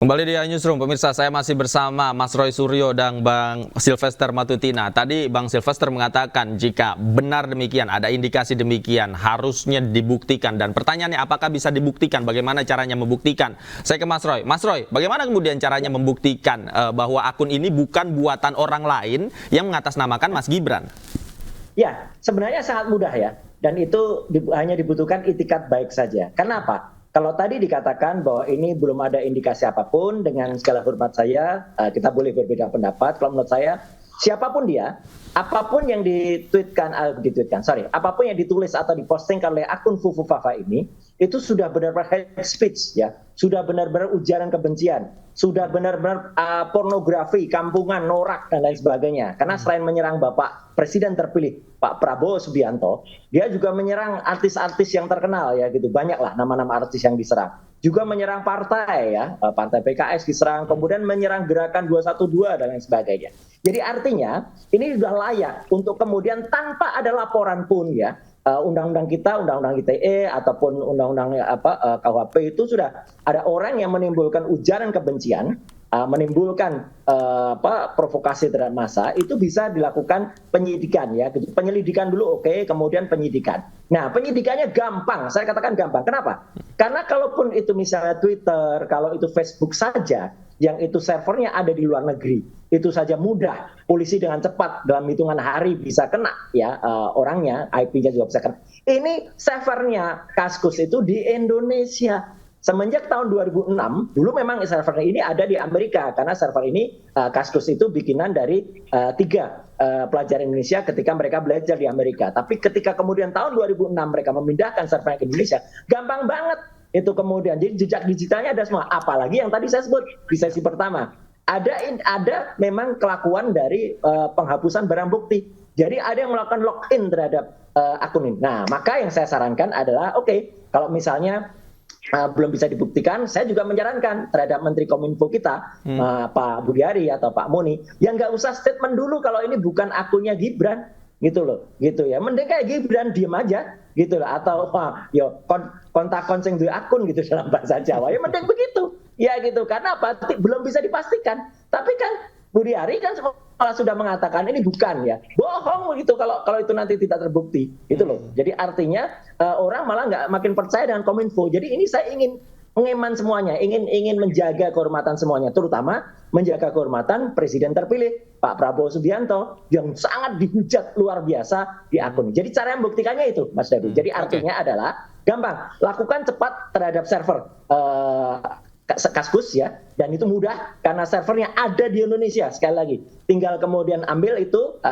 Kembali di Newsroom, pemirsa, saya masih bersama Mas Roy Suryo dan Bang Sylvester Matutina. Tadi Bang Sylvester mengatakan jika benar demikian, ada indikasi demikian, harusnya dibuktikan. Dan pertanyaannya, apakah bisa dibuktikan? Bagaimana caranya membuktikan? Saya ke Mas Roy. Mas Roy, bagaimana kemudian caranya membuktikan bahwa akun ini bukan buatan orang lain yang mengatasnamakan Mas Gibran? Ya, sebenarnya sangat mudah ya. Dan itu hanya dibutuhkan itikat baik saja. Kenapa? Kalau tadi dikatakan bahwa ini belum ada indikasi apapun, dengan segala hormat saya, kita boleh berbeda pendapat. Kalau menurut saya, siapapun dia, apapun yang apapun yang ditulis atau dipostingkan oleh akun Fufu Fafa ini, itu sudah benar-benar hate speech ya, sudah benar-benar ujaran kebencian, sudah benar-benar pornografi, kampungan, norak dan lain sebagainya. Karena selain menyerang Bapak Presiden terpilih Pak Prabowo Subianto, dia juga menyerang artis-artis yang terkenal ya gitu, banyaklah nama-nama artis yang diserang. Juga menyerang partai ya, partai PKS diserang, kemudian menyerang gerakan 212 dan lain sebagainya. Jadi artinya ini sudah layak untuk kemudian tanpa ada laporan pun ya, undang-undang kita, undang-undang ITE ataupun undang-undang KUHP itu sudah ada orang yang menimbulkan ujaran kebencian, menimbulkan provokasi terhadap massa, itu bisa dilakukan penyidikan ya, penyelidikan dulu, oke, kemudian penyidikan. Nah, penyidikannya gampang, saya katakan gampang. Kenapa? Karena kalaupun itu misalnya Twitter, kalau itu Facebook saja, yang itu servernya ada di luar negeri, itu saja mudah. Polisi dengan cepat dalam hitungan hari bisa kena ya, orangnya, IP-nya juga bisa kena. Ini servernya Kaskus itu di Indonesia. Semenjak tahun 2006, dulu memang server ini ada di Amerika, karena server ini Kaskus itu bikinan dari 3 pelajar Indonesia ketika mereka belajar di Amerika. Tapi ketika kemudian tahun 2006 mereka memindahkan servernya ke Indonesia, gampang banget itu kemudian. Jadi jejak digitalnya ada semua. Apalagi yang tadi saya sebut di sesi pertama, ada memang kelakuan dari penghapusan barang bukti. Jadi ada yang melakukan login terhadap akun ini. Nah, maka yang saya sarankan adalah, oke, kalau misalnya belum bisa dibuktikan, saya juga menyarankan terhadap Menteri Kominfo kita, Pak Budiari atau Pak Muni, yang nggak usah statement dulu kalau ini bukan akunnya Gibran, gitu loh, gitu ya. Mending kayak Gibran diem aja, gitu loh, atau kontak konseng di akun gitu dalam bahasa Jawa, ya mending begitu, ya gitu. Karena apa? Belum bisa dipastikan. Tapi kan Budiari kan malah sudah mengatakan ini bukan ya, bohong begitu kalau itu nanti tidak terbukti, gitu loh. Jadi artinya orang malah nggak makin percaya dengan Kominfo. Jadi ini saya ingin mengeman semuanya, ingin menjaga kehormatan semuanya, terutama menjaga kehormatan Presiden terpilih Pak Prabowo Subianto yang sangat dihujat luar biasa di akun. Jadi cara membuktikannya itu, Mas David. Jadi artinya adalah gampang, lakukan cepat terhadap server Kaskus ya, dan itu mudah karena servernya ada di Indonesia. Sekali lagi, tinggal kemudian ambil itu,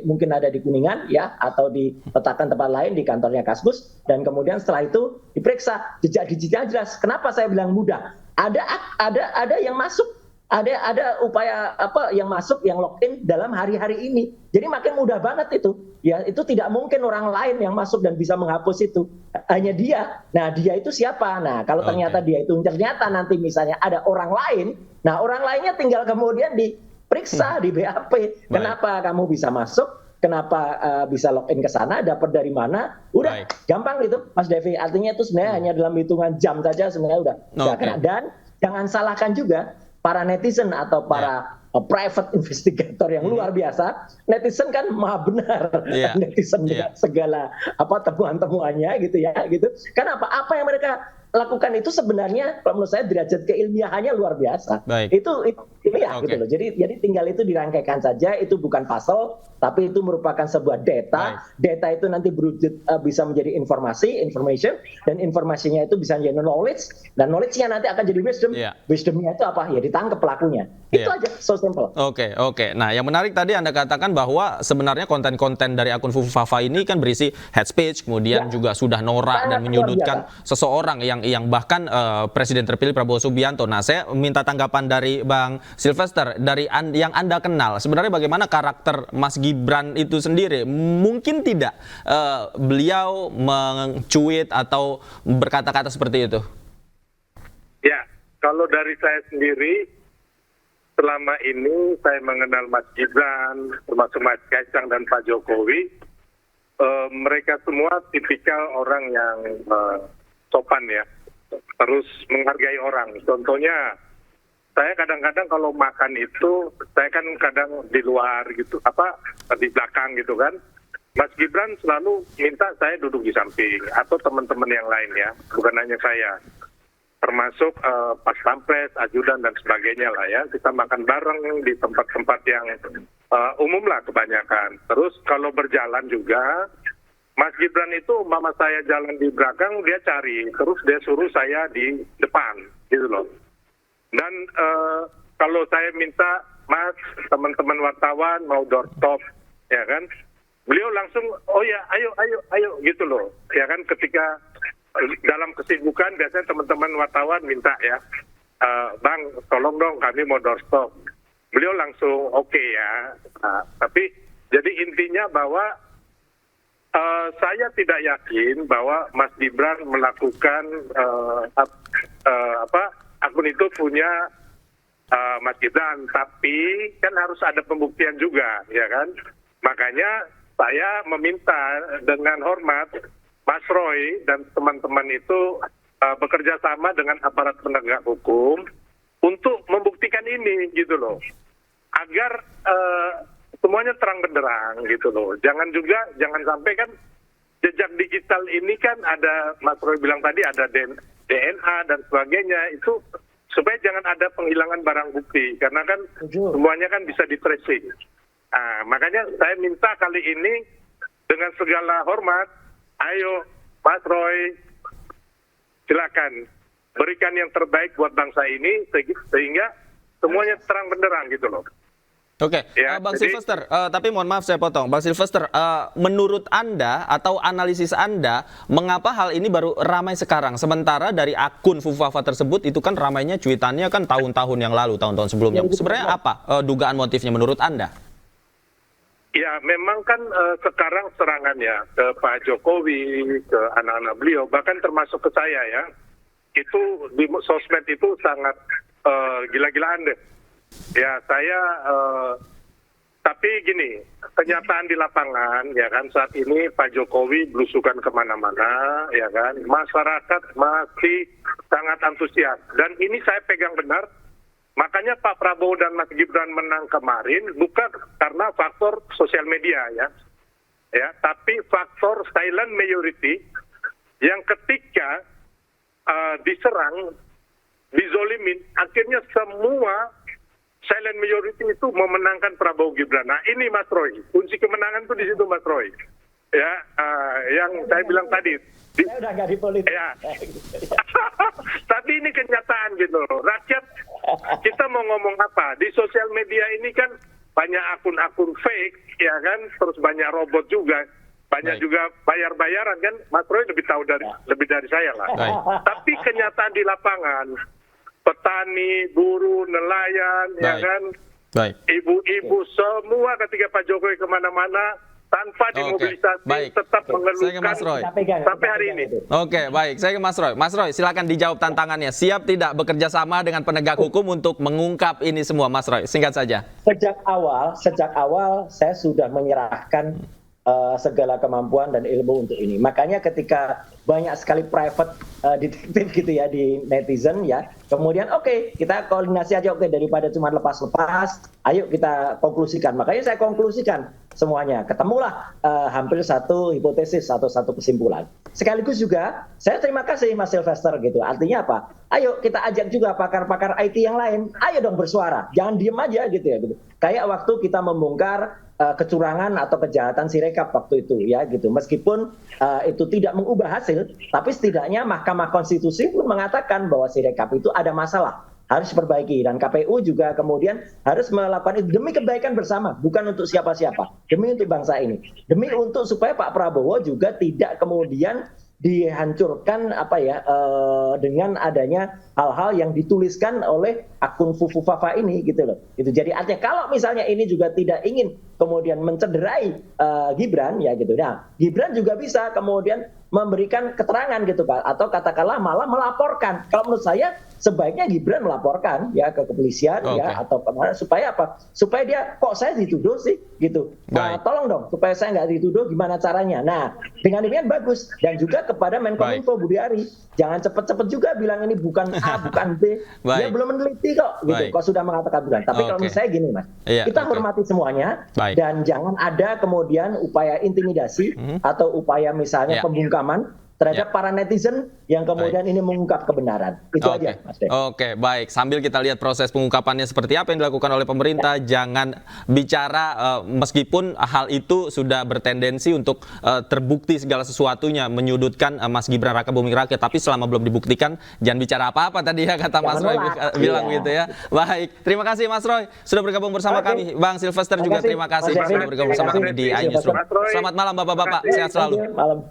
mungkin ada di Kuningan ya, atau diletakkan tempat lain di kantornya Kaskus, dan kemudian setelah itu diperiksa jejak digitalnya jelas. Kenapa saya bilang mudah? Ada yang masuk, ada upaya yang masuk, yang login dalam hari-hari ini. Jadi makin mudah banget itu. Ya, itu tidak mungkin orang lain yang masuk dan bisa menghapus itu. Hanya dia. Nah, dia itu siapa? Nah, kalau ternyata dia itu ternyata nanti misalnya ada orang lain, nah orang lainnya tinggal kemudian diperiksa di BAP. Kenapa kamu bisa masuk? Kenapa bisa login ke sana? Dapat dari mana? Udah, gampang gitu, Mas Devi. Artinya itu sebenarnya hanya dalam hitungan jam saja sebenarnya udah kena. Dan jangan salahkan juga para netizen atau para private investigator yang luar biasa. Netizen kan maha benar, netizen dengan segala temuan-temuannya gitu ya, gitu. Kenapa? Apa yang mereka lakukan itu sebenarnya kalau menurut saya derajat keilmiahannya luar biasa. Itu ilmiah gitu loh. Jadi tinggal itu dirangkaikan saja, itu bukan puzzle, tapi itu merupakan sebuah data. Data itu nanti berwujud bisa menjadi information, dan informasinya itu bisa menjadi knowledge, dan knowledge-nya nanti akan jadi wisdom. Wisdom-nya itu apa? Ya ditangkap pelakunya. Itu aja, so simple. Oke. Nah, yang menarik tadi Anda katakan bahwa sebenarnya konten-konten dari akun Fufu Fafa ini kan berisi hate speech, kemudian juga sudah norak dan menyudutkan seseorang yang bahkan Presiden terpilih Prabowo Subianto. Nah, saya minta tanggapan dari Bang Sylvester, dari yang Anda kenal, sebenarnya bagaimana karakter Mas Gibran itu sendiri? Mungkin tidak beliau mencuit atau berkata-kata seperti itu? Ya, kalau dari saya sendiri, selama ini saya mengenal Mas Gibran, termasuk Mas Kaisang dan Pak Jokowi, mereka semua tipikal orang yang sopan ya, terus menghargai orang. Contohnya saya kadang-kadang kalau makan itu, saya kan kadang di luar gitu, di belakang gitu kan. Mas Gibran selalu minta saya duduk di samping, atau teman-teman yang lain ya, bukan hanya saya. Termasuk Pas Pampres, ajudan dan sebagainya lah ya. Kita makan bareng di tempat-tempat yang umum lah kebanyakan. Terus kalau berjalan juga, Mas Gibran itu mama saya jalan di belakang, dia cari, terus dia suruh saya di depan, gitu loh. Dan kalau saya minta, Mas, teman-teman wartawan mau doorstop, ya kan, beliau langsung, oh ya, ayo, gitu loh, ya kan. Ketika dalam kesibukan biasanya teman-teman wartawan minta ya, Bang, tolong dong kami mau doorstop. Beliau langsung oke ya. Tapi jadi intinya bahwa saya tidak yakin bahwa Mas Gibran melakukan akun itu punya Mas Gibran, tapi kan harus ada pembuktian juga, ya kan? Makanya saya meminta dengan hormat Mas Roy dan teman-teman itu bekerja sama dengan aparat penegak hukum untuk membuktikan ini, gitu loh, agar semuanya terang benderang gitu loh. Jangan sampai kan jejak digital ini kan ada, Mas Roy bilang tadi ada DNA dan sebagainya, itu supaya jangan ada penghilangan barang bukti, karena kan semuanya kan bisa di-tracing. Makanya saya minta kali ini dengan segala hormat, ayo Mas Roy, silakan berikan yang terbaik buat bangsa ini sehingga semuanya terang benderang gitu loh. Oke, Ya, Bang jadi- Sylvester, tapi mohon maaf saya potong. Bang Sylvester, menurut Anda atau analisis Anda, mengapa hal ini baru ramai sekarang? Sementara dari akun Fufafa tersebut itu kan ramainya cuitannya kan tahun-tahun yang lalu, tahun-tahun sebelumnya. Sebenarnya apa dugaan motifnya menurut Anda? Ya, memang kan sekarang serangannya ke Pak Jokowi, ke anak-anak beliau, bahkan termasuk ke saya ya, itu di sosmed itu sangat gila-gilaan deh. Ya, saya tapi gini, kenyataan di lapangan ya kan, saat ini Pak Jokowi belusukan kemana-mana ya kan, masyarakat masih sangat antusias dan ini saya pegang benar. Makanya Pak Prabowo dan Mas Gibran menang kemarin bukan karena faktor sosial media ya, tapi faktor silent majority yang ketika diserang, dizolimin, akhirnya semua silent majority itu memenangkan Prabowo Gibran. Nah ini Mas Roy, kunci kemenangan tuh di situ Mas Roy. Ya, yang saya bilang tadi. Saya udah nggak di politik. Ya. Tapi ini kenyataan gitu loh. Rakyat, kita mau ngomong apa? Di sosial media ini kan banyak akun-akun fake, ya kan? Terus banyak robot juga. Banyak juga bayar-bayaran kan? Mas Roy lebih tahu lebih dari saya lah. Tapi kenyataan di lapangan, petani, buruh, nelayan, ya kan, ibu-ibu semua ketika Pak Jokowi kemana-mana tanpa dimobilisasi tetap mengeluhkan sampai hari ini. Oke, baik. Saya ke Mas Roy. Mas Roy, silakan dijawab tantangannya. Siap tidak bekerja sama dengan penegak hukum untuk mengungkap ini semua, Mas Roy? Singkat saja. Sejak awal saya sudah menyerahkan segala kemampuan dan ilmu untuk ini. Makanya ketika banyak sekali private detektif gitu ya di netizen ya, kemudian oke, kita koordinasi aja, oke, daripada cuma lepas-lepas, ayo kita konklusikan. Makanya saya konklusikan semuanya, ketemulah hampir satu hipotesis atau satu kesimpulan. Sekaligus juga saya terima kasih Mas Sylvester gitu. Artinya apa? Ayo kita ajak juga pakar-pakar IT yang lain, ayo dong bersuara, jangan diem aja gitu ya gitu. Kayak waktu kita membongkar kecurangan atau kejahatan Sirekap waktu itu ya gitu. Meskipun itu tidak mengubah hasil, tapi setidaknya Mahkamah Konstitusi pun mengatakan bahwa Sirekap itu ada masalah, harus diperbaiki, dan KPU juga kemudian harus melakukan itu demi kebaikan bersama, bukan untuk siapa-siapa, demi untuk bangsa ini, demi untuk supaya Pak Prabowo juga tidak kemudian dihancurkan dengan adanya hal-hal yang dituliskan oleh akun Fufafa ini gitu loh. Itu jadi artinya kalau misalnya ini juga tidak ingin kemudian mencederai Gibran ya gitu. Nah, Gibran juga bisa kemudian memberikan keterangan gitu Pak, atau katakanlah malah melaporkan. Kalau menurut saya sebaiknya Gibran melaporkan ya ke kepolisian ya atau kemana, supaya apa? Supaya dia kok saya dituduh sih gitu. Nah, tolong dong supaya saya nggak dituduh, gimana caranya. Nah, dengan demikian bagus. Dan juga kepada Menkominfo Budi Ari, jangan cepet-cepet juga bilang ini bukan A bukan B. Dia belum meneliti kok gitu. Kok sudah mengatakan bukan. Tapi kalau menurut saya gini Mas, kita hormati semuanya dan jangan ada kemudian upaya intimidasi atau upaya misalnya pembungkaman terhadap para netizen yang kemudian ini mengungkap kebenaran. Itu aja, Mas Den. Oke, baik. Sambil kita lihat proses pengungkapannya seperti apa yang dilakukan oleh pemerintah, jangan bicara meskipun hal itu sudah bertendensi untuk terbukti segala sesuatunya menyudutkan Mas Gibran Raka Buming Raka, tapi selama belum dibuktikan jangan bicara apa-apa tadi ya kata Mas Roy bilang gitu ya. Baik, terima kasih Mas Roy sudah bergabung bersama kami. Bang Silvester juga terima kasih sudah bergabung bersama kami di iNewsroom. Selamat malam Bapak-bapak, sehat selalu. Malam.